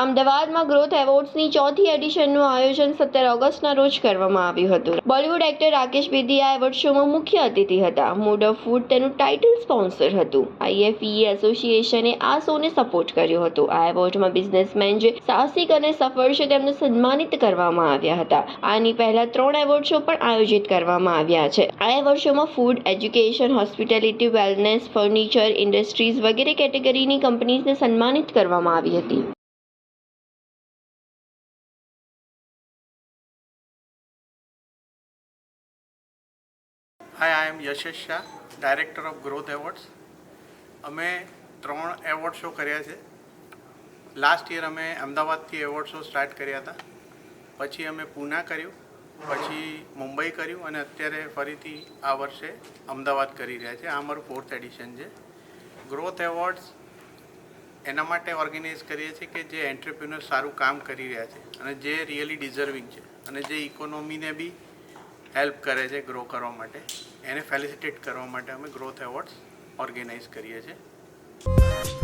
અમદાવાદમાં ગ્રોથ એવોર્ડ્સની ચોથી એડિશનનું આયોજન 17 ઓગસ્ટના રોજ કરવામાં આવ્યું હતું. બોલિવૂડ એક્ટર રાકેશ બેદી આ એવોર્ડ શોમાં મુખ્ય અતિથિ હતા. મૂડ ઓફ ફૂડ તેનું ટાઇટલ સ્પોન્સર હતું. IFEE એસોસિએશને આ શોને સપોર્ટ કર્યો હતો. આ એવોર્ડમાં બિઝનેસમેન જે સાહસિક અને સફળ છે તેમને સન્માનિત કરવામાં આવ્યા હતા. આની પહેલા 3 એવોર્ડ શો પણ આયોજિત કરવામાં આવ્યા છે. આ એવોર્ડ શોમાં food, education, hospitality, wellness, furniture, industries વગેરે કેટેગરીની કંપનીઝને સન્માનિત કરવામાં આવી હતી. Hi, I am Yashish Shah, Director of Growth Awards. અમે 3 એવોર્ડ શો કર્યા છે. લાસ્ટ યર અમે અમદાવાદથી એવોર્ડ શો સ્ટાર્ટ કર્યા હતા. પછી અમે પૂના કર્યું, પછી મુંબઈ કર્યું અને અત્યારે ફરીથી આ વર્ષે અમદાવાદ કરી રહ્યા છે. આ અમારું 4th એડિશન છે. ગ્રોથ એવોર્ડ્સ એના માટે ઓર્ગેનાઇઝ કરીએ છીએ કે જે એન્ટરપ્રિન્યોર સારું કામ કરી રહ્યા છે અને જે રિયલી ડિઝર્વિંગ છે અને જે ઇકોનોમીને બી હેલ્પ કરે છે ગ્રો કરવા માટે, એને ફેલિસિટેટ કરવા માટે અમે ગ્રોથ એવોર્ડ્સ ઓર્ગેનાઇઝ કરીએ છીએ.